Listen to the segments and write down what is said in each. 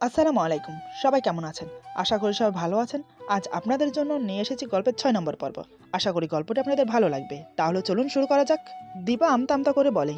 আসসালামু আলাইকুম। সবাই কেমন আছেন? আশা করি সবাই ভালো আছেন। আজ আপনাদের জন্য নিয়ে এসেছি গল্পের ৬ নম্বর পর্ব। আশা করি গল্পটি আপনাদের ভালো লাগবে। তাহলে চলুন শুরু করা যাক। দীপা আমতা আমতা করে বলে,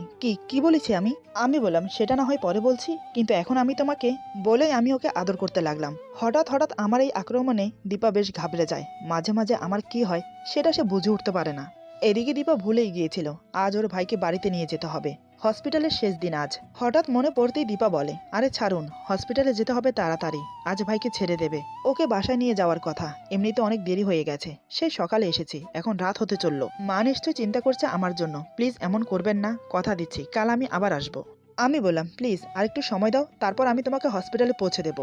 কি বলেছি আমি? আমি বললাম, সেটা না হয় পরে বলছি, কিন্তু এখন আমি তোমাকে বলেই আমি ওকে আদর করতে লাগলাম। হঠাৎ আমার এই আক্রমণে দীপা বেশ ঘাবড়ে যায়। মাঝে মাঝে আমার কি হয় সেটা সে বুঝে উঠতে পারে না। এদিকে দীপা ভুলেই গিয়েছিল আজ ওর ভাইকে বাড়িতে নিয়ে যেতে হবে। হসপিটালের শেষ দিন আজ। হঠাৎ মনে পড়তেই দীপা বলে, আরে ছাড়ুন, হসপিটালে যেতে হবে তাড়াতাড়ি, আজ ভাইকে ছেড়ে দেবে। ওকে বাসায় নিয়ে যাওয়ার কথা, এমনিতে অনেক দেরি হয়ে গেছে, সেই সকালে এসেছি, এখন রাত হতে চললো। মা নিশ্চয় চিন্তা করছে আমার জন্য। প্লিজ এমন করবেন না, কথা দিচ্ছি কাল আমি আবার আসবো। আমি বললাম, প্লিজ আর একটু সময় দাও, তারপর আমি তোমাকে হসপিটালে পৌঁছে দেব।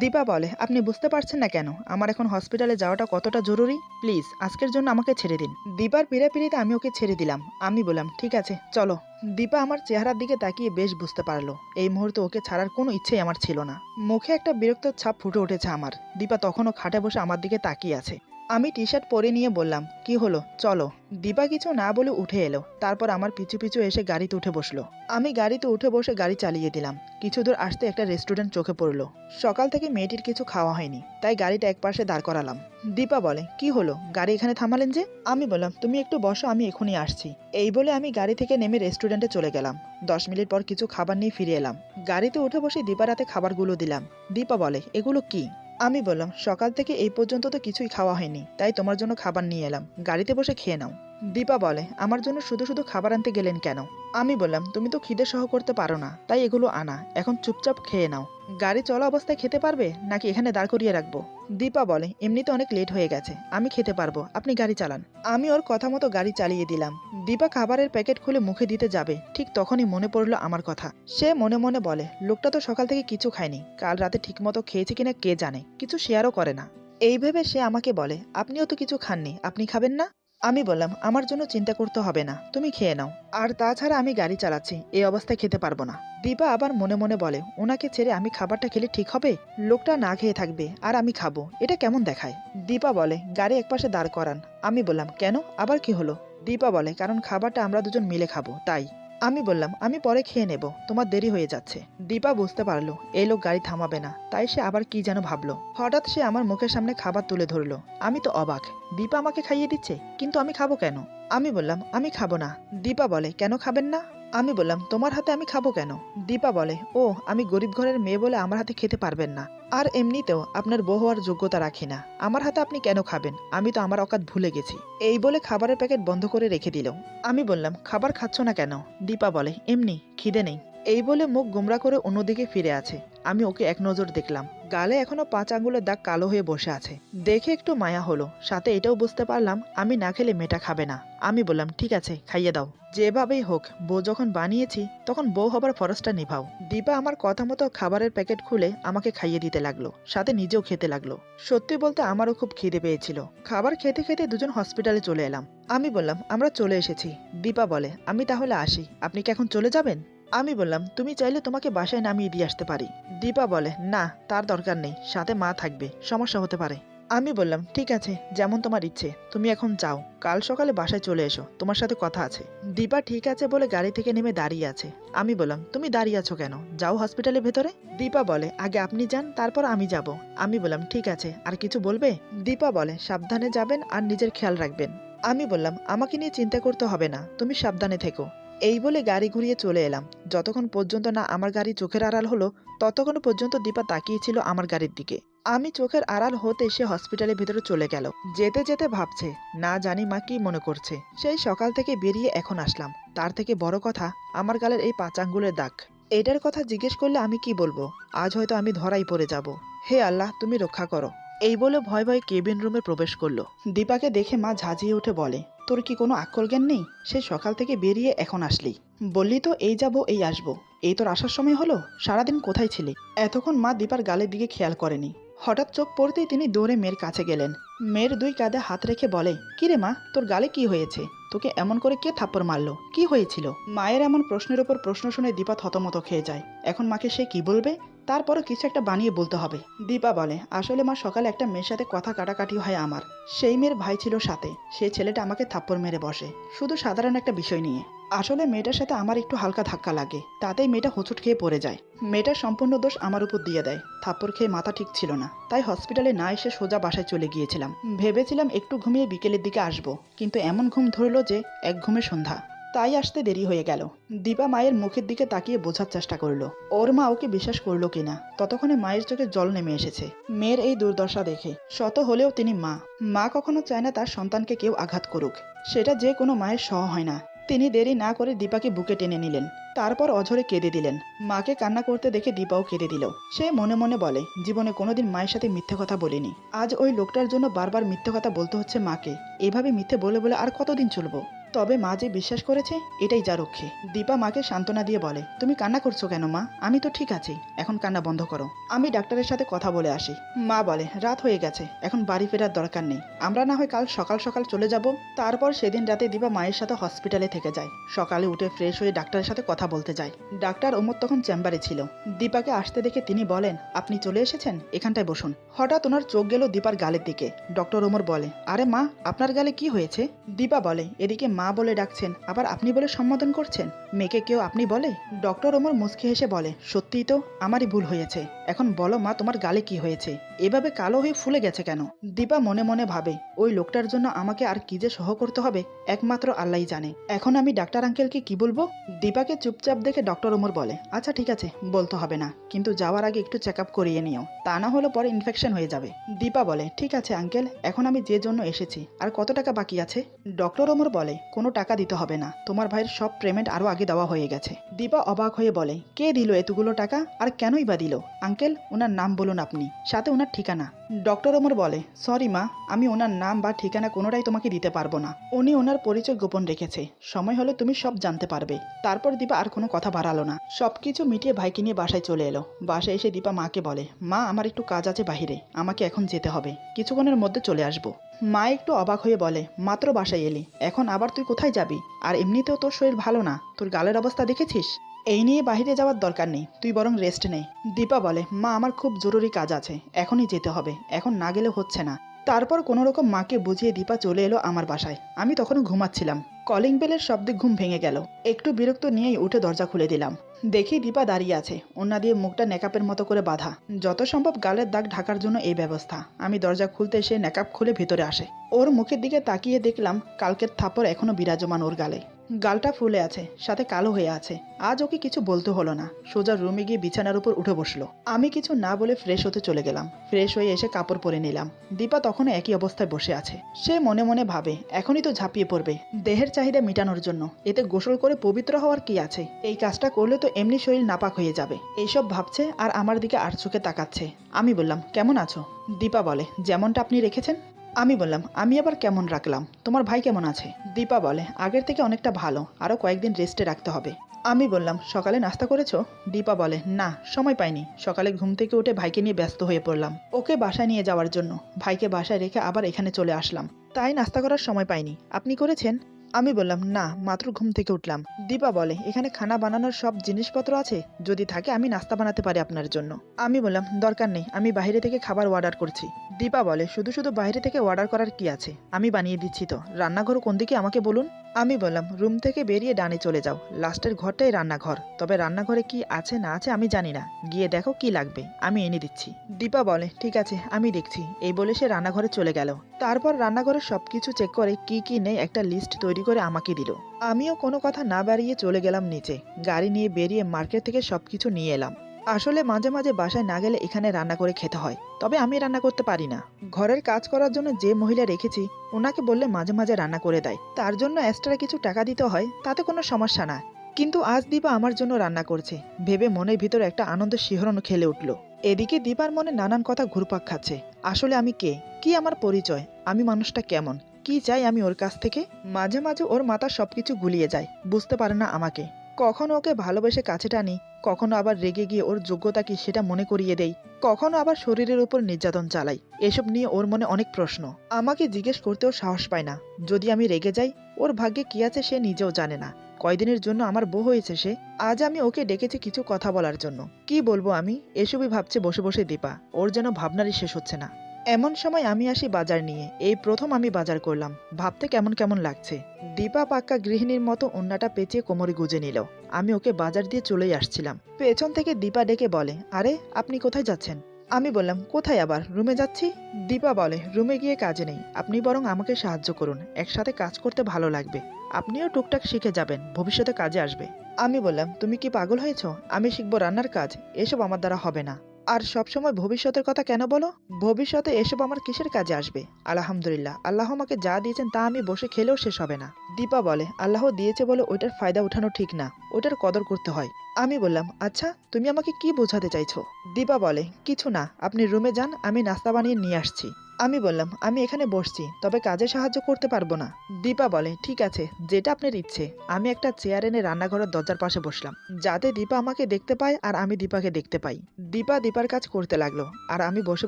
দীপা বলে, আপনি বুঝতে পারছেন না কেন আমার এখন হসপিটালে যাওয়াটা কতটা জরুরি? প্লিজ আজকের জন্য আমাকে ছেড়ে দিন। দীপার পিড়াপিড়িতে আমি ওকে ছেড়ে দিলাম। আমি বললাম, ঠিক আছে চলো। দীপা আমার চেহারার দিকে তাকিয়ে বেশ বুঝতে পারলো এই মুহূর্তে ওকে ছাড়ার কোনো ইচ্ছেই আমার ছিল না। মুখে একটা বিরক্ত ছাপ ফুটে উঠেছে আমার। দীপা তখনও খাটে বসে আমার দিকে তাকিয়ে আছে। আমি টি শার্ট পরে নিয়ে বললাম, কি হলো, চলো। দীপা কিছু না বলে উঠে এলো, তারপর আমার পিছু পিছু এসে গাড়িতে উঠে বসলো। আমি গাড়িতে উঠে বসে গাড়ি চালিয়ে দিলাম। কিছু দূর আসতে একটা রেস্টুরেন্ট চোখে পড়লো। সকাল থেকে মেয়েটির কিছু খাওয়া হয়নি, তাই গাড়িটা একপাশে দাঁড় করালাম। দীপা বলে, কি হলো, গাড়ি এখানে থামালেন যে? আমি বললাম, তুমি একটু বসো, আমি এখনই আসছি। এই বলে আমি গাড়ি থেকে নেমে রেস্টুরেন্টে চলে গেলাম। 10 মিনিট পর কিছু খাবার নিয়ে ফিরে এলাম। গাড়িতে উঠে বসে দীপার হাতে খাবারগুলো দিলাম। দীপা বলে, এগুলো কি? আমি বললাম, সকাল থেকে এই পর্যন্ত তো কিছুই খাওয়া হয়নি, তাই তোমার জন্য খাবার নিয়ে এলাম, গাড়িতে বসে খেয়ে নাও। দীপা বলে, আমার জন্য শুধু শুধু খাবার আনতে গেলেন কেন? আমি বললাম, তুমি তো খিদে সহ করতে পারো না, তাই এগুলো আনা, এখন চুপচাপ খেয়ে নাও। গাড়ি চলা অবস্থায় খেতে পারবে নাকি এখানে দাঁড় করিয়ে রাখবো? দীপা বলে, এমনিতে অনেক লেট হয়ে গেছে, আমি খেতে পারবো, আপনি গাড়ি চালান। আমি ওর কথা মতো গাড়ি চালিয়ে দিলাম। দীপা খাবারের প্যাকেট খুলে মুখে দিতে যাবে, ঠিক তখনই মনে পড়লো আমার কথা। সে মনে মনে বলে, লোকটা তো সকাল থেকে কিছু খায়নি, কাল রাতে ঠিকমতো খেয়েছে কিনা কে জানে, কিছু শেয়ারও করে না। এই ভেবে সে আমাকে বলে, আপনিও তো কিছু খাননি, আপনি খাবেন না? আমি বললাম, আমার জন্য চিন্তা করতে হবে না, তুমি খেয়ে নাও, আর তাছাড়া আমি গাড়ি চালাচ্ছি, এই অবস্থায় খেতে পারবো না। দীপা আবার মনে মনে বলে, ওনাকে ছেড়ে আমি খাবারটা খেলে ঠিক হবে? লোকটা না খেয়ে থাকবে আর আমি খাবো, এটা কেমন দেখায়? দীপা বলে, গাড়ি একপাশে দাঁড় করান। আমি বললাম, কেন, আবার কি হলো? দীপা বলে, কারণ খাবারটা আমরা দুজন মিলে খাবো, তাই। আমি বললাম, আমি পরে খেয়ে নেব, তোমার দেরি হয়ে যাচ্ছে। দীপা বুঝতে পারলো এই লোক গাড়ি থামাবে না, তাই সে আবার কি যেন ভাবলো। হঠাৎ সে আমার মুখের সামনে খাবার তুলে ধরলো। আমি তো অবাক, দীপা আমাকে খাইয়ে দিচ্ছে, কিন্তু আমি খাবো কেন? আমি বললাম, আমি খাবো না। দীপা বলে, কেন খাবেন না? আমি বললাম, তোমার হাতে আমি খাবো কেন? দীপা বলে, ও, আমি গরিব ঘরের মেয়ে বলে আমার হাতে খেতে পারবেন না, আর এমনিতেও আপনার বউ হওয়ার যোগ্যতা রাখি না, আমার হাতে আপনি কেন খাবেন? আমি তো আমার অকাত ভুলে গেছি। এই বলে খাবারের প্যাকেট বন্ধ করে রেখে দিল। আমি বললাম, খাবার খাচ্ছ না কেন? দীপা বলে, এমনি, খিদে নেই। এই বলে মুখ গোমরা করে অন্যদিকে ফিরে আছে। আমি ওকে এক নজর দেখলাম, গালে এখনো 5 আঙ্গুলের দাগ কালো হয়ে বসে আছে। দেখে একটু মায়া হলো, সাথে এটাও বুঝতে পারলাম আমি না খেলে মেয়েটা খাবে না। আমি বললাম, ঠিক আছে, খাইয়ে দাও, যেভাবেই হোক, বউ যখন বানিয়েছি তখন বউ হবার ফরজটা নিভাও। দীপা আমার কথা মতো খাবারের প্যাকেট খুলে আমাকে খাইয়ে দিতে লাগলো, সাথে নিজেও খেতে লাগলো। সত্যি বলতে আমারও খুব খিদে পেয়েছিল। খাবার খেতে খেতে দুজন হসপিটালে চলে এলাম। আমি বললাম, আমরা চলে এসেছি। দীপা বলে, আমি তাহলে আসি, আপনি কি এখন চলে যাবেন? আমি বললাম, তুমি চাইলে তোমাকে বাসায় নামিয়ে দিয়ে আসতে পারি। দীপা বলে, না, তার দরকার নেই, সাথে মা থাকবে, সমস্যা হতে পারে। আমি বললাম, ঠিক আছে, যেমন তোমার ইচ্ছে, তুমি এখন যাও, কাল সকালে বাসায় চলে এসো, তোমার সাথে কথা আছে। দীপা ঠিক আছে বলে গাড়ি থেকে নেমে দাঁড়িয়ে আছে। আমি বললাম, তুমি দাঁড়িয়ে আছো কেন, যাও হসপিটালের ভেতরে। দীপা বলে, আগে আপনি যান, তারপর আমি যাব। আমি বললাম, ঠিক আছে, আর কিছু বলবে? দীপা বলে, সাবধানে যাবেন আর নিজের খেয়াল রাখবেন। আমি বললাম, আমাকে নিয়ে চিন্তা করতে হবে না, তুমি সাবধানে থেকো। এই বলে গাড়ি ঘুরিয়ে চলে এলাম। যতক্ষণ পর্যন্ত না আমার গাড়ি চোখের আড়াল হলো, ততক্ষণ পর্যন্ত দীপা তাকিয়েছিল আমার গাড়ির দিকে। আমি চোখের আড়াল হতে সে হসপিটালের ভিতরে চলে গেল। যেতে যেতে ভাবছে, না জানি মা কি মনে করছে। সেই সকাল থেকে বেরিয়ে এখন আসলাম, তার থেকে বড় কথা আমার গালের এই 5 আঙ্গুলের দাগ। এটার কথা জিজ্ঞেস করলে আমি কি বলবো? আজ হয়তো আমি ধরাই পড়ে যাব। হে আল্লাহ, তুমি রক্ষা করো। এই বলে ভয় ভয় কেবিন রুমে প্রবেশ করলো। দীপাকে দেখে মা ঝাঁঝিয়ে উঠে বলে, তোর কি কোনো আক্কল জ্ঞান নেই? সে সকাল থেকে বেরিয়ে এখন আসলি, বললি তো এই যাব এই আসবো, এই তোর আসার সময় হলো? সারাদিন কোথায় ছিলি? এতক্ষণ মা দীপার গালের দিকে খেয়াল করেনি। হঠাৎ চোখ পড়তেই তিনি দৌড়ে মেয়ের কাছে গেলেন। মেয়ের 2 কাঁধে হাত রেখে বলে, কিরে মা, তোর গালে কি হয়েছে? তোকে এমন করে কে থাপ্পড় মারলো, কি হয়েছিল? মায়ের এমন প্রশ্নের ওপর প্রশ্ন শুনে দীপা থতমত খেয়ে যায়। এখন মাকে সে কি বলবে? তারপরও কিছু একটা বানিয়ে বলতে হবে। দীপা বলে, আসলে মা সকালে একটা মেয়ের সাথে কথা কাটাকাটি হয় আমার। সেই মেয়ের ভাই ছিল সাথে, সেই ছেলেটা আমাকে থাপ্পড় মেরে বসে শুধু সাধারণ একটা বিষয় নিয়ে। আসলে মেয়েটার সাথে আমার একটু হালকা ধাক্কা লাগে, তাতেই মেয়েটা হোঁচট খেয়ে পড়ে যায়। মেয়েটার সম্পূর্ণ দোষ আমার উপর দিয়ে দেয়। থাপ্পড় খেয়ে মাথা ঠিক ছিল না, তাই হসপিটালে না এসে সোজা বাসায় চলে গিয়েছিলাম। ভেবেছিলাম একটু ঘুমিয়ে বিকেলের দিকে আসবো, কিন্তু এমন ঘুম ধরলো যে এক ঘুমে সন্ধ্যা, তাই আসতে দেরি হয়ে গেল। দীপা মায়ের মুখের দিকে তাকিয়ে বোঝার চেষ্টা করলো ওর মা ওকে বিশ্বাস করলো কিনা। ততক্ষণে মায়ের চোখে জল নেমে এসেছে মেয়ের এই দুর্দশা দেখে। শত হলেও তিনি মা। মা কখনো চায় না তার সন্তানকে কেউ আঘাত করুক, সেটা যে কোনো মায়ের সহ হয় না। তিনি দেরি না করে দীপাকে বুকে টেনে নিলেন, তারপর অঝরে কেঁদে দিলেন। মাকে কান্না করতে দেখে দীপাও কেঁদে দিল। সে মনে মনে বলে, জীবনে কোনোদিন মায়ের সাথে মিথ্যে কথা বলিনি, আজ ওই লোকটার জন্য বারবার মিথ্যে কথা বলতে হচ্ছে মাকে। এভাবে মিথ্যে বলে বলে আর কতদিন চলবো? তবে মা যে বিশ্বাস করেছে এটাই যা রক্ষে। দীপা মাকে সান্ত্বনা দিয়ে বলে, তুমি কান্না করছো কেন মা? আমি তো ঠিক আছি, এখন কান্না বন্ধ করো, আমি ডাক্তারের সাথে কথা বলে আসি। মা বলে, রাত হয়ে গেছে, এখন বাড়ি ফেরার দরকার নেই, আমরা না হয় কাল সকাল সকাল চলে যাব। তারপর সেদিন রাতে দীপা মায়ের সাথে হসপিটালে থেকে যায়। সকালে উঠে ফ্রেশ হয়ে ডাক্তারের সাথে কথা বলতে যায়। ডাক্তার ওমর তখন চেম্বারে ছিল। দীপাকে আসতে দেখে তিনি বলেন, আপনি চলে এসেছেন, এখানটায় বসুন। হঠাৎ ওনার চোখ গেল দীপার গালের দিকে। ডক্টর ওমর বলে, আরে মা, আপনার গালে কি হয়েছে? দীপা বলে, এদিকে মা বলে ডাকছেন, আবার আপনি বলে সম্বোধন করছেন, মেয়েকে কেউ আপনি বলে? ডক্টর ওমর মুচকি হেসে বলে, সত্যিই তো, আমারই ভুল হয়েছে। এখন বলো মা, তোমার গালে কি হয়েছে? এভাবে কালো হয়ে ফুলে গেছে কেন? দীপা মনে মনে ভাবে, ওই লোকটার জন্য আমাকে আর কি যে সহ করতে হবে একমাত্র আল্লাহই জানে। এখন আমি ডাক্তার আঙ্কেলকে কি বলবো? দীপাকে চুপচাপ দেখে ডক্টর ওমর বলে, আচ্ছা ঠিক আছে, বলতে হবে না, কিন্তু যাওয়ার আগে একটু চেক আপ করিয়ে নিও, তা না হলে পরে ইনফেকশন হয়ে যাবে। দীপা বলে, ঠিক আছে আঙ্কেল, এখন আমি যে জন্য এসেছি, আর কত টাকা বাকি আছে? ডক্টর ওমর বলে, কোনো টাকা দিতে হবে না, তোমার ভাইয়ের সব পেমেন্ট আরো আগে দেওয়া হয়ে গেছে। দীপা অবাক হয়ে বলে, কে দিল এতগুলো টাকা, আর কেনই বা দিল? আঙ্কেল, ওনার নাম বলুন আপনি, সাথে ওনার ঠিকানা। ডক্টর ওমর বলে, সরি মা, আমি ওনার নাম বা ঠিকানা কোনোটাই তোমাকে দিতে পারবো না, উনি ওনার পরিচয় গোপন রেখেছে, সময় হলে তুমি সব জানতে পারবে। তারপর দীপা আর কোনো কথা বাড়ালো না, সবকিছু মিটিয়ে ভাইকে নিয়ে বাসায় চলে এলো। বাসায় এসে দীপা মাকে বলে, মা, আমার একটু কাজ আছে বাহিরে, আমাকে এখন যেতে হবে, কিছুক্ষণের মধ্যে চলে আসবো। মা একটু অবাক হয়ে বলে, মাত্র বাসায় এলি, এখন আবার তুই কোথায় যাবি? আর এমনিতেও তোর শরীর ভালো না, তোর গালের অবস্থা দেখেছিস? এই নিয়ে বাইরে যাওয়ার দরকার নেই, তুই বরং রেস্ট নে। দীপা বলে, মা, আমার খুব জরুরি কাজ আছে, এখনই যেতে হবে, এখন না গেলে হচ্ছে না। তারপর কোনো রকম মাকে বুঝিয়ে দীপা চলে এলো আমার বাসায়। আমি তখনও ঘুমাচ্ছিলাম। কলিং বেলের শব্দে ঘুম ভেঙে গেল। একটু বিরক্ত নিয়েই উঠে দরজা খুলে দিলাম। দেখি দীপা দাঁড়িয়ে আছে, ওন্না দিয়ে মুখটা নেকাপের মতো করে বাঁধা, যত সম্ভব গালের দাগ ঢাকার জন্য এই ব্যবস্থা। আমি দরজা খুলতে এসে নেকাপ খুলে ভিতরে আসে। ওর মুখের দিকে তাকিয়ে দেখলাম কালকের থাপ্পড় এখনো বিরাজমান ওর গালে। গালটা ফুলে আছে, সাথে কালো হয়ে আছে। আজ ওকে কিছু বলতে হলো না, সোজা রুমে গিয়ে বিছানার উপর উঠে বসলো। আমি কিছু না বলে ফ্রেশ হতে চলে গেলাম। ফ্রেশ হয়ে এসে কাপড় পরে নিলাম। দীপা তখনও একই অবস্থায় বসে আছে। সে মনে মনে ভাবে, এখনই তো ঝাঁপিয়ে পড়বে দেহের চাহিদা মেটানোর জন্য, এতে গোসল করে পবিত্র হওয়ার কি আছে? এই কাজটা করলে তো এমনি শরীর নাপাক হয়ে যাবে। এইসব ভাবছে আর আমার দিকে আর চোখে তাকাচ্ছে। আমি বললাম, কেমন আছো? দীপা বলে, যেমনটা আপনি রেখেছেন। আমি বললাম, আমি আবার কেমন রাখলাম? তোমার ভাই কেমন আছে? দীপা বলে, আগের থেকে অনেকটা ভালো, আরও কয়েকদিন রেস্টে রাখতে হবে। আমি বললাম, সকালে নাস্তা করেছো? দীপা বলে, না, সময় পাইনি, সকালে ঘুম থেকে উঠে ভাইকে নিয়ে ব্যস্ত হয়ে পড়লাম ওকে বাসায় নিয়ে যাওয়ার জন্য। ভাইকে বাসায় রেখে আবার এখানে চলে আসলাম, তাই নাস্তা করার সময় পাইনি। আপনি করেছেন? আমি বললাম, না, মাত্র ঘুম থেকে উঠলাম। দীপা বলে, এখানে খানা বানানোর সব জিনিসপত্র আছে, যদি থাকে আমি নাস্তা বানাতে পারি আপনার জন্য। আমি বললাম, দরকার নেই, আমি বাইরে থেকে খাবার অর্ডার করছি। দীপা বলে, শুধু শুধু বাইরে থেকে অর্ডার করার কি আছে, আমি বানিয়ে দিচ্ছি তো। রান্নাঘর কোন দিকে আমাকে বলুন। আমি বললাম, রুম থেকে বেরিয়ে ডানে চলে যাও, লাস্টের ঘরটাই রান্নাঘর, তবে রান্নাঘরে কি আছে না আছে আমি জানি না, গিয়ে দেখো কি লাগবে, আমি এনে দিচ্ছি। দীপা বলে, ঠিক আছে, আমি দেখছি। এই বলে সে রান্নাঘরে চলে গেল। তারপর রান্নাঘরের সবকিছু চেক করে কি কি নেই একটা লিস্ট তৈরি করে আমাকে দিল। আমিও কোনো কথা না বাড়িয়ে চলে গেলাম নিচে। গাড়ি নিয়ে বেরিয়ে মার্কেট থেকে সবকিছু নিয়ে এলাম। আসলে মাঝে মাঝে বাসায় না গেলে এখানে রান্না করে খেতে হয়, তবে আমি রান্না করতে পারি না। ঘরের কাজ করার জন্য যে মহিলা রেখেছি ওনাকে বললে মাঝে মাঝে রান্না করে দেয়, তার জন্য এক্সট্রা কিছু টাকা দিতে হয়, তাতে কোনো সমস্যা না। কিন্তু আজ দীপা আমার জন্য রান্না করছে ভেবে মনের ভিতর একটা আনন্দের শিহরণ খেলে উঠল। এদিকে দীপার মনে নানান কথা ঘুরপাক খাচ্ছে। আসলে আমি কে, কি আমার পরিচয়, আমি মানুষটা কেমন, কি চাই আমি ওর কাছ থেকে? মাঝে মাঝে ওর মাথা সবকিছু গুলিয়ে যায়, বুঝতে পারে না আমাকে। কখনো ওকে ভালোবেসে কাছে টানি, কখনো আবার রেগে গিয়ে ওর যোগ্যতা কি সেটা মনে করিয়ে দেই, কখনো আবার শরীরের উপর নির্যাতন চালাই। এসব নিয়ে ওর মনে অনেক প্রশ্ন, আমাকে জিজ্ঞেস করতেও সাহস পায় না। যদি আমি রেগে যাই, ওর ভাগ্যে কি আছে সে নিজেও জানে না। কয়দিনের জন্য আমার বউ হয়েছে সে। আজ আমি ওকে ডেকেছি কিছু কথা বলার জন্য। কি বলবো আমি, এসবই ভাবছে বসে বসে দীপা। ওর যেন ভাবনারই শেষ হচ্ছে না। এমন সময় আমি আসি বাজার নিয়ে। এই প্রথম আমি বাজার করলাম। ভাবতে কেমন কেমন লাগছে। দীপা পাক্কা গৃহিণীর মতো ওন্নাটা পেঁচিয়ে কোমরে গুজে নিল। আমি ওকে বাজার দিয়ে চলেই আসছিলাম। পেছন থেকে দীপা ডেকে বলে, আরে আপনি কোথায় যাচ্ছেন? আমি বললাম, কোথায় আবার, রুমে যাচ্ছি। দীপা বলে, রুমে গিয়ে কাজে নেই, আপনি বরং আমাকে সাহায্য করুন, একসাথে কাজ করতে ভালো লাগবে। আপনিও টুকটাক শিখে যাবেন, ভবিষ্যতে কাজে আসবে। আমি বললাম, তুমি কি পাগল হয়েছ? আমি শিখবো রান্নার কাজ? এসব আমার দ্বারা হবে না। আর সবসময় ভবিষ্যতের কথা কেন বলো? ভবিষ্যতে এসব আমার কিসের কাজে আসবে? আলহামদুলিল্লাহ, আল্লাহ আমাকে যা দিয়েছেন তা আমি বসে খেলেও শেষ হবে না। দীপা বলে, আল্লাহ দিয়েছে বলে ওইটার ফায়দা উঠানো ঠিক না, ওইটার কদর করতে হয়। আমি বললাম, আচ্ছা তুমি আমাকে কি বোঝাতে চাইছো? দীপা বলে, কিছু না, আপনি রুমে যান, আমি নাস্তা বানিয়ে নিয়ে আসছি। আমি বললাম, আমি এখানে বসছি, তবে কাজে সাহায্য করতে পারবো না। দীপা বলে, ঠিক আছে, যেটা আপনার ইচ্ছে। আমি একটা চেয়ার এনে রান্নাঘরের দরজার পাশে বসলাম, যাতে দীপা আমাকে দেখতে পায় আর আমি দীপাকে দেখতে পাই। দীপা দীপার কাজ করতে লাগলো আর আমি বসে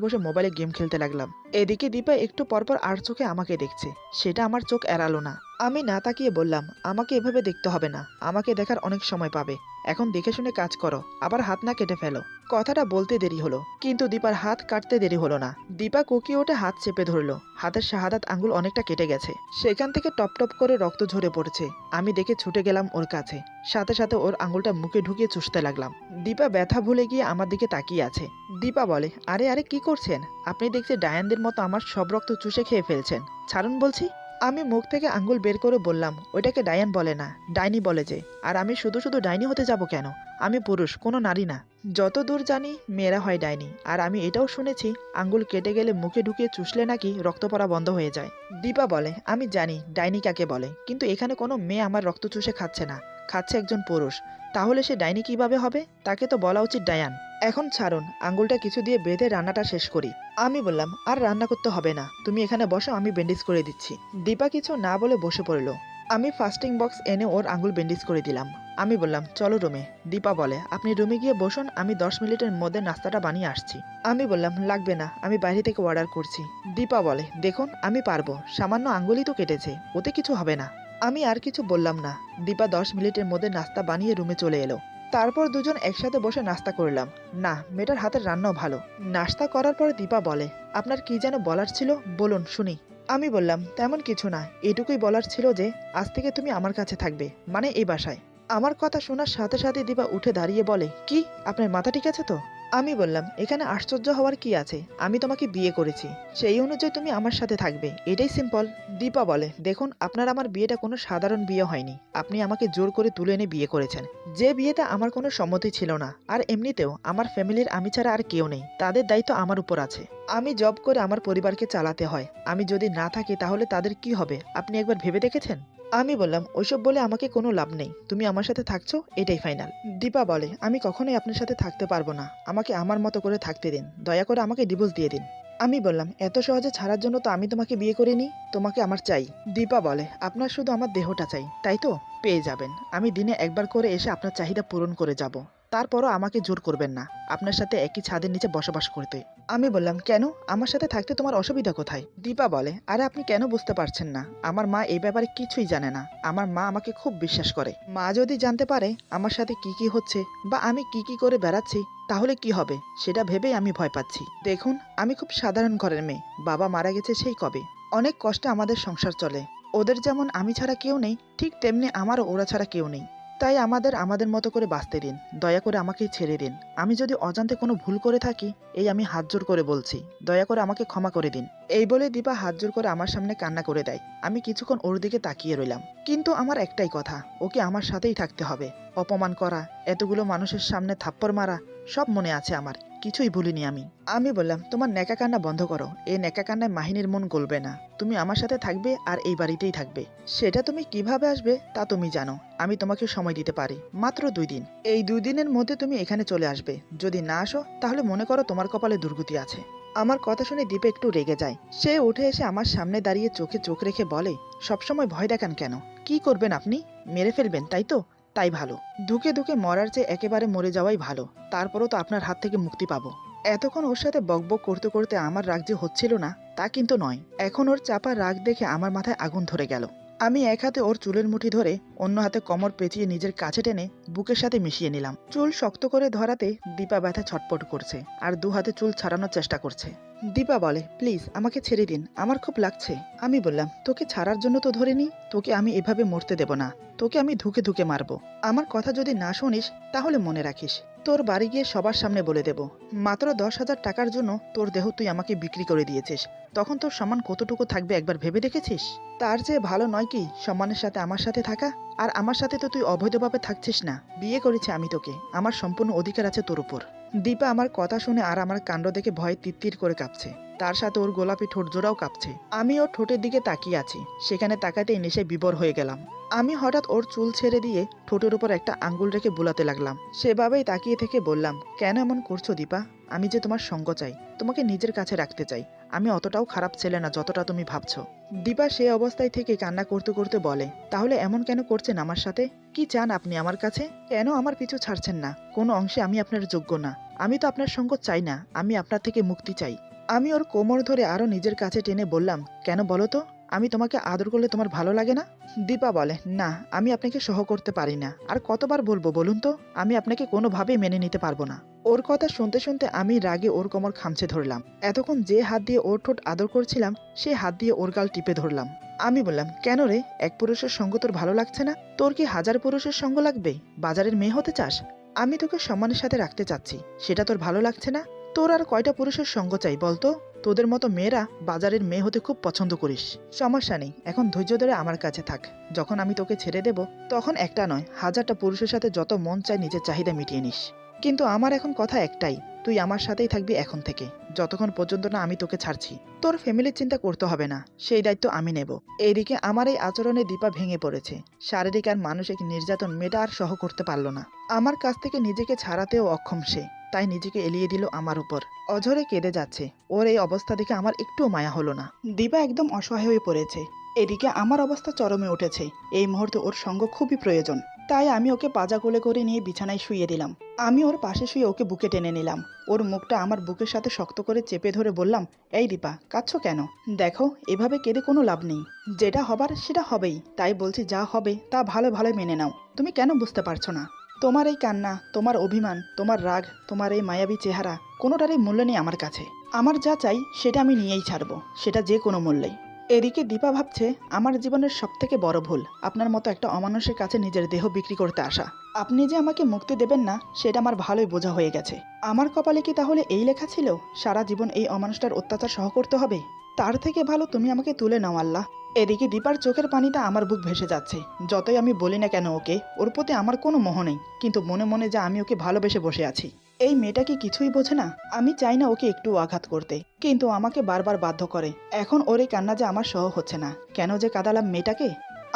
বসে মোবাইলে গেম খেলতে লাগলাম। এদিকে দীপা একটু পরপর আর চোখে আমাকে দেখছে, সেটা আমার চোখ এড়ালো না। আমি না তাকিয়ে বললাম, আমাকে এভাবে দেখতে হবে না, আমাকে দেখার অনেক সময় পাবে, এখন দেখে শুনে কাজ করো, আবার হাত না কেটে ফেলো। কথাটা বলতে দেরি হলো, কিন্তু দীপার হাত কাটতে দেরি হলো না। দীপা কুকিয়ে ওঠে, হাত চেপে ধরলো। হাতের শাহাদাত আঙ্গুল অনেকটা কেটে গেছে, সেখান থেকে টপ টপ করে রক্ত ঝরে পড়ছে। আমি দেখে ছুটে গেলাম ওর কাছে, সাথে সাথে ওর আঙ্গুলটা মুখে ঢুকিয়ে চুষতে লাগলাম। দীপা ব্যথা ভুলে গিয়ে আমার দিকে তাকিয়ে আছে। দীপা বলে, আরে আরে কি করছেন আপনি? দেখছি ডায়ানদের মতো আমার সব রক্ত চুষে খেয়ে ফেলছেন, ছাড়ুন বলছি। আমি মুখ থেকে আঙ্গুল বের করে বললাম, ওইটাকে ডায়ান বলে না, ডাইনি বলে যে। আর আমি শুধু শুধু ডাইনি হতে যাব কেন? আমি পুরুষ, কোনো নারী না। যত দূর জানি মেয়েরা হয় ডাইনি। আর আমি এটাও শুনেছি আঙ্গুল কেটে গেলে মুখে ঢুকিয়ে চুষলে নাকি রক্ত পড়া বন্ধ হয়ে যায়। দীপা বলে, আমি জানি ডাইনি কাকে বলে, কিন্তু এখানে কোনো মেয়ে আমার রক্ত চুষে খাচ্ছে না, খাচ্ছে একজন পুরুষ। তাহলে সে ডাইনি কিভাবে হবে? তাকে তো বলা উচিত ডায়ান। এখন ছাড়ুন, আঙ্গুলটা কিছু দিয়ে বেঁধে রান্নাটা শেষ করি। আমি বললাম, আর রান্না করতে হবে না, তুমি এখানে বসো, আমি ব্যান্ডেজ করে দিচ্ছি। দীপা কিছু না বলে বসে পড়ল। আমি ফাস্টিং বক্স এনে ওর আঙ্গুল ব্যান্ডেজ করে দিলাম। আমি বললাম, চলো রুমে। দীপা বলে, আপনি রুমে গিয়ে বসুন, আমি 10 মিনিটের মধ্যে নাস্তাটা বানিয়ে আসছি। আমি বললাম, লাগবে না, আমি বাইরে থেকে অর্ডার করছি। দীপা বলে, দেখুন আমি পারবো, সামান্য আঙ্গুলই তো কেটেছে, ওতে কিছু হবে না। আমি আর কিছু বললাম না। দীপা 10 মিনিটের মধ্যে নাস্তা বানিয়ে রুমে চলে এলো। তারপর দুজন একসাথে বসে নাস্তা করলাম। না, মেয়েটার হাতের রান্নাও ভালো। নাস্তা করার পর দীপা বলে, আপনার কি যেন বলার ছিল, বলুন শুনি। আমি বললাম, তেমন কিছু না, এটুকুই বলার ছিল যে আজ থেকে তুমি আমার কাছে থাকবে, মানে এই বাসায়। আমার কথা শোনার সাথে সাথে দীপা উঠে দাঁড়িয়ে বলে, কি, আপনার মাথা ঠিক আছে তো? আমি বললাম, এখানে আশ্চর্য হওয়ার কি আছে, আমি তোমাকে বিয়ে করেছি, সেই অনুযায়ী তুমি আমার সাথে থাকবে, এটাই সিম্পল। দীপা বলে, দেখুন আপনার আমার বিয়েটা কোনো সাধারণ বিয়ে হয়নি, আপনি আমাকে জোর করে তুলে এনে বিয়ে করেছেন, যে বিয়েতে আমার কোনো সম্মতি ছিল না। আর এমনিতেও আমার ফ্যামিলির আমি ছাড়া আর কেউ নেই, তাদের দায়িত্ব আমার উপর আছে। আমি জব করে আমার পরিবারকে চালাতে হয়, আমি যদি না থাকি তাহলে তাদের কি হবে, আপনি একবার ভেবে দেখেছেন? আমি বললাম, ওইসব বলে আমাকে কোনো লাভ নেই, তুমি আমার সাথে থাকছো, এটাই ফাইনাল। দীপা বলে, আমি কখনোই আপনার সাথে থাকতে পারবো না, আমাকে আমার মতো করে থাকতে দিন, দয়া করে আমাকে ডিভোর্স দিয়ে দিন। আমি বললাম, এত সহজে ছাড়ার জন্য তো আমি তোমাকে বিয়ে করিনি, তোমাকে আমার চাই। দীপা বলে, আপনার শুধু আমার দেহটা চাই, তাই তো? পেয়ে যাবেন, আমি দিনে একবার করে এসে আপনার চাহিদা পূরণ করে যাব। তারপরও আমাকে জোর করবেন না আপনার সাথে একই ছাদের নিচে বসবাস করতে। আমি বললাম, কেন, আমার সাথে থাকতে তোমার অসুবিধা কোথায়? দীপা বলে, আরে আপনি কেন বুঝতে পারছেন না, আমার মা এই ব্যাপারে কিছুই জানে না, আমার মা আমাকে খুব বিশ্বাস করে। মা যদি জানতে পারে আমার সাথে কি কি হচ্ছে বা আমি কি কি করে বেড়াচ্ছি, তাহলে কি হবে সেটা ভেবেই আমি ভয় পাচ্ছি। দেখুন, আমি খুব সাধারণ ঘরের মেয়ে, বাবা মারা গেছে সেই কবে, অনেক কষ্টে আমাদের সংসার চলে। ওদের যেমন আমি ছাড়া কেউ নেই, ঠিক তেমনি আমারও ওরা ছাড়া কেউ নেই। তাই আমাদের মতো করে বাঁচতে দিন, দয়া করে আমাকে ছেড়ে দিন। আমি যদি অজান্তে কোনো ভুল করে থাকি, এই আমি হাত জোর করে বলছি, দয়া করে আমাকে ক্ষমা করে দিন। এই বলে দীপা হাত জোর করে আমার সামনে কান্না করে দেয়। আমি কিছুক্ষণ ওর দিকে তাকিয়ে রইলাম, কিন্তু আমার একটাই কথা, ওকে আমার সাথেই থাকতে হবে। অপমান করা, এতগুলো মানুষের সামনে থাপ্পড় মারা, সব মনে আছে আমার, কিছুই ভুলিনি আমি। আমি বললাম, তোমার নেকা কান্না বন্ধ করো, এই নেকা কান্নায় মাহিনীর মন গলবে না। তুমি আমার সাথে থাকবে আর এই বাড়িতেই থাকবে। সেটা তুমি কিভাবে আসবে তা তুমি জানো, আমি তোমাকে সময় দিতে পারি, মাত্র 2 দিন। এই 2 দিনের মধ্যে তুমি এখানে চলে আসবে। যদি না আসো তাহলে মনে করো তোমার কপালে দুর্গতি আছে। আমার কথা শুনে দীপা একটু রেগে যায়। সে উঠে এসে আমার সামনে দাঁড়িয়ে চোখে চোখ রেখে বলে, সবসময় ভয় দেখান কেন? কি করবেন আপনি? মেরে ফেলবেন তাই তো? তাই ভালো, ধুকে ধুকে মরার চেয়ে একেবারে মরে যাওয়াই ভালো, তারপরও তো আপনার হাত থেকে মুক্তি পাবো। এতক্ষণ ওর সাথে বকবক করতে করতে আমার রাগ যে হচ্ছিল না তা কিন্তু নয়, এখন ওর চাপা রাগ দেখে আমার মাথায় আগুন ধরে গেল। আমি এক হাতে ওর চুলের মুঠি ধরে অন্য হাতে কোমর পেঁচিয়ে নিজের কাছে টেনে বুকের সাথে মিশিয়ে নিলাম। চুল শক্ত করে ধরাতে দীপা ব্যথা ছটপট করছে আর দু হাতে চুল ছাড়ানোর চেষ্টা করছে। দীপা বলে, প্লিজ আমাকে ছেড়ে দিন, আমার খুব লাগছে। আমি বললাম, তোকে ছাড়ার জন্য তো ধরিনি, তোকে আমি এভাবে মরতে দেব না, তোকে আমি ধুকে ধুকে মারবো। আমার কথা যদি না শুনিস তাহলে মনে রাখিস, তোর বাড়ি গিয়ে সবার সামনে বলে দেব মাত্র 10,000 টাকার জন্য তোর দেহ তুই আমাকে বিক্রি করে দিয়েছিস। তখন তোর সম্মান কতটুকু থাকবে একবার ভেবে দেখেছিস? তার চেয়ে ভালো নয় কি সম্মানের সাথে আমার সাথে থাকা? আর আমার সাথে তো তুই অবৈধভাবে থাকছিস না, বিয়ে করেছি আমি তোকে, আমার সম্পূর্ণ অধিকার আছে তোর উপর। দীপা আমার কথা শুনে আর আমার কাণ্ড দেখে ভয়ে তিত্তির করে কাঁপছে, তার সাথে ওর গোলাপি ঠোঁট জোড়াও কাঁপছে। আমি ওর ঠোঁটের দিকে তাকিয়ে আছি, সেখানে তাকাতেই নেশে বিবর হয়ে গেলাম। আমি হঠাৎ ওর চুল ছেড়ে দিয়ে ঠোঁটের উপর একটা আঙ্গুল রেখে বুলাতে লাগলাম। সেভাবেই তাকিয়ে থেকে বললাম, কেন এমন করছো দীপা? আমি যে তোমার সঙ্গ চাই, তোমাকে নিজের কাছে রাখতে চাই, আমি অতটাও খারাপ ছেলে না যতটা তুমি ভাবছো। দীপা সে অবস্থায় থেকে কান্না করতে করতে বলে, তাহলে এমন কেন করছেন আমার সাথে? কি চান আপনি আমার কাছে? কেন আমার পিছু ছাড়ছেন না? কোনো অংশে আমি আপনার যোগ্য না, আমি তো আপনার সঙ্গ চাই না, আমি আপনার থেকে মুক্তি চাই। আমি ওর কোমর ধরে আরো নিজের কাছে টেনে বললাম, কেন বলো তো, আমি তোমাকে আদর করলে তোমার ভালো লাগে না? দীপা বলে, না আমি আপনাকে সহ করতে পারি না, আর কতবার বলবো বলুন তো, আমি আপনাকে কোনোভাবেই মেনে নিতে পারবো না। ওর কথা শুনতে শুনতে আমি রাগে ওর কোমর খামচে ধরলাম। এতক্ষণ যে হাত দিয়ে ওর ঠোঁট আদর করছিলাম সেই হাত দিয়ে ওর গাল টিপে ধরলাম। আমি বললাম, কেন রে, এক পুরুষের সঙ্গ তোর ভালো লাগছে না? তোর কি 1000 পুরুষের সঙ্গ লাগবে? বাজারের মেয়ে হতে চাস? আমি তোকে সম্মানের সাথে রাখতে চাচ্ছি, সেটা তোর ভালো লাগছে না? তোর আর কয়টা পুরুষের সঙ্গ চাই বলতো? তোদের মতো মেয়েরা বাজারের মেয়ে হতে খুব পছন্দ করিস। সমস্যা নেই, এখন ধৈর্য ধরে আমার কাছে থাক, যখন আমি তোকে ছেড়ে দেব তখন একটা নয় 1000টা পুরুষের সাথে যত মন চায় নিজের চাহিদা মিটিয়ে নিস। কিন্তু আমার এখন কথা একটাই, তুই আমার সাথেই থাকবি এখন থেকে, যতক্ষণ পর্যন্ত না আমি তোকে ছাড়ছি। তোর ফ্যামিলির চিন্তা করতে হবে না, সেই দায়িত্ব আমি নেব। এইদিকে আমার এই আচরণে দীপা ভেঙে পড়েছে। শারীরিক আর মানসিক নির্যাতন মেয়েটা আর সহ করতে পারল না। আমার কাছ থেকে নিজেকে ছাড়াতেও অক্ষম সে, তাই নিজেকে এলিয়ে দিল আমার উপর। অঝরে কেঁদে যাচ্ছে। ওর এই অবস্থা দেখে আমার একটুও মায়া হলো না। দীপা একদম অসহায় হয়ে পড়েছে। এদিকে আমার অবস্থা চরমে উঠেছে। এই মুহূর্তে ওর সঙ্গ খুবই প্রয়োজন। তাই আমি ওকে পাজা কোলে করে নিয়ে বিছানায় শুইয়ে দিলাম। আমি ওর পাশে শুয়ে ওকে বুকে টেনে নিলাম। ওর মুখটা আমার বুকের সাথে শক্ত করে চেপে ধরে বললাম, এই দীপা, কাঁদছো কেন? দেখো, এভাবে কেঁদে কোনো লাভ নেই। যেটা হবার সেটা হবেই, তাই বলছি যা হবে তা ভালো ভালো মেনে নাও। তুমি কেন বুঝতে পারছো না? তোমার এই কান্না, তোমার অভিমান, তোমার রাগ, তোমার এই মায়াবী চেহারা, কোনোটারই মূল্য নেই আমার কাছে। আমার যা চাই সেটা আমি নিয়েই ছাড়বো, সেটা যে কোনো মূল্যেই। এদিকে দীপা ভাবছে, আমার জীবনের সবথেকে বড় ভুল আপনার মতো একটা অমানুষের কাছে নিজের দেহ বিক্রি করতে আসা। আপনি যে আমাকে মুক্তি দেবেন না সেটা আমার ভালোই বোঝা হয়ে গেছে। আমার কপালে কি তাহলে এই লেখা ছিল সারা জীবন এই অমানুষটার অত্যাচার সহ করতে হবে? তার থেকে ভালো তুমি আমাকে তুলে নাও আল্লাহ। এদিকে দীপার চোখের পানিটা আমার বুক ভেসে যাচ্ছে। যতই আমি বলি না কেন ওকে, ওর প্রতি আমার কোনো মোহ নেই, কিন্তু মনে মনে যা আমি ওকে ভালোবেসে বসে আছি। এই মেয়েটা কি কিছুই বোঝে না? আমি চাই না ওকে একটু আঘাত করতে, কিন্তু আমাকে বারবার বাধ্য করে। এখন ওর এই কান্না যে আমার সহ হচ্ছে না, কেন যে কাঁদালাম মেয়েটাকে।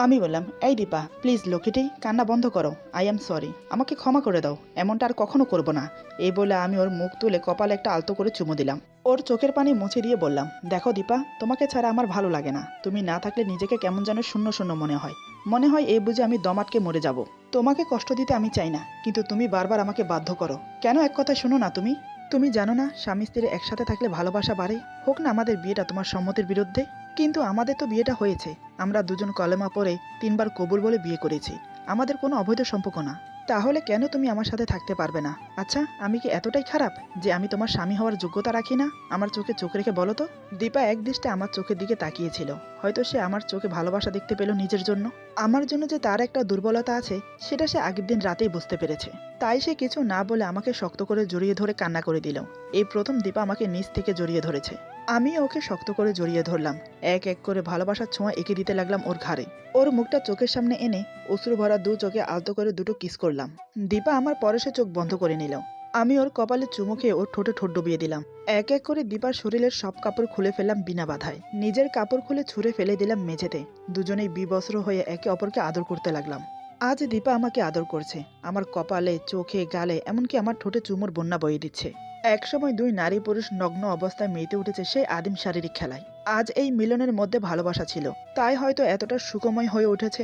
আমি বললাম, এই দীপা, প্লিজ লক্ষ্মীটি, কান্না বন্ধ করো, আই এম সরি, আমাকে ক্ষমা করে দাও, এমনটা আর কখনো করবো না। এই বলে আমি ওর মুখ তুলে কপালে একটা আলতো করে চুমু দিলাম। ওর চোখের পানি মুছে দিয়ে বললাম, দেখো দীপা, তোমাকে ছাড়া আমার ভালো লাগে না। তুমি না থাকলে নিজেকে কেমন যেন শূন্য শূন্য মনে হয় এই বুঝে আমি দম আটকে মরে যাব। তোমাকে কষ্ট দিতে আমি চাই না, কিন্তু তুমি বারবার আমাকে বাধ্য করো। কেন এক কথা শোনো না তুমি? তুমি জানো না স্বামী স্ত্রী একসাথে থাকলে ভালোবাসা বাড়ে? হোক না আমাদের বিয়েটা তোমার সম্মতির বিরুদ্ধে, কিন্তু আমাদের তো বিয়েটা হয়েছে। আমরা দুজন কলেমা পড়ে 3 বার কবুল বলে বিয়ে করেছি। আমাদের কোনো অবৈধ সম্পর্ক না। তাহলে কেন তুমি আমার সাথে থাকতে পারবে না? আচ্ছা, আমি কি এতটাই খারাপ যে আমি তোমার স্বামী হওয়ার যোগ্যতা রাখি না? আমার চোখে চোখ রেখে বলো তো। দীপা এক দৃষ্টে আমার চোখের দিকে তাকিয়েছিল। হয়তো সে আমার চোখে ভালোবাসা দেখতে পেল নিজের জন্য। আমার জন্য যে তার একটা দুর্বলতা আছে সেটা সে আগের দিন রাতেই বুঝতে পেরেছে। তাই সে কিছু না বলে আমাকে শক্ত করে জড়িয়ে ধরে কান্না করে দিল। এই প্রথম দীপা আমাকে নিচ থেকে জড়িয়ে ধরেছে। আমি ওকে শক্ত করে জড়িয়ে ধরলাম। এক এক করে ভালোবাসার ছোঁয়া এঁকে দিতে লাগলাম ওর ঘাড়ে। ওর মুখটা চোখের সামনে এনে অশ্রু ভরা 2 চোখে আলতো করে 2টো কিস করলাম। দীপা আমার পরশে চোখ বন্ধ করে নিল। আমি ওর কপালে চুমু খেয়ে ওর ঠোঁটে ঠোঁট ডুবিয়ে দিলাম। এক এক করে দীপার শরীরের সব কাপড় খুলে ফেললাম বিনা বাধায়। নিজের কাপড় খুলে ছুঁড়ে ফেলে দিলাম মেঝেতে। দুজনেই বিবস্ত্র হয়ে একে অপরকে আদর করতে লাগলাম। আজ দীপা আমাকে আদর করছে। আমার কপালে, চোখে, গালে, এমনকি আমার ঠোঁটে চুমুর বন্যা বয়ে দিচ্ছে। একসময় 2 নারী পুরুষ নগ্ন অবস্থায় মেতে উঠেছে সেই আদিম শারীরিক খেলায়। আজ এই মিলনের মধ্যে ভালোবাসা ছিল, তাই হয়তো এতটা সুখময় হয়ে উঠেছে।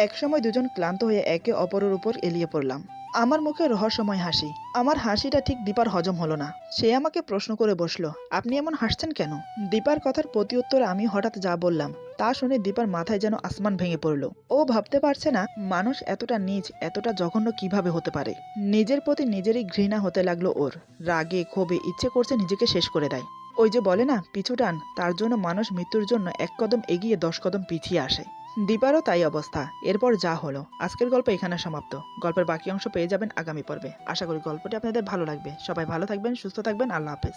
একসময় দুজন ক্লান্ত হয়ে একে অপরের উপর এলিয়ে পড়লাম। আমার মুখে রহস্যময় হাসি। আমার হাসিটা ঠিক দীপার হজম হলো না। সে আমাকে প্রশ্ন করে বসলো, আপনি এমন হাসছেন কেন? দীপার কথার প্রতি উত্তরে আমি হঠাৎ যা বললাম তা শুনে দীপার মাথায় যেন আসমান ভেঙে পড়লো। ও ভাবতে পারছে না মানুষ এতটা নীচ, এতটা জঘন্য কিভাবে হতে পারে। নিজের প্রতি নিজেরই ঘৃণা হতে লাগলো ওর। রাগে ক্ষোভে ইচ্ছে করছে নিজেকে শেষ করে দেয়। ওই যে বলে না, পিছু টান, তার জন্য মানুষ মৃত্যুর জন্য 1 কদম এগিয়ে 10 কদম পিছিয়ে আসে। দীপারও তাই অবস্থা। এরপর যা হলো, আজকের গল্প এখানে সমাপ্ত। গল্পের বাকি অংশ পেয়ে যাবেন আগামী পর্বে। আশা করি গল্পটি আপনাদের ভালো লাগবে। সবাই ভালো থাকবেন, সুস্থ থাকবেন। আল্লাহ হাফেজ।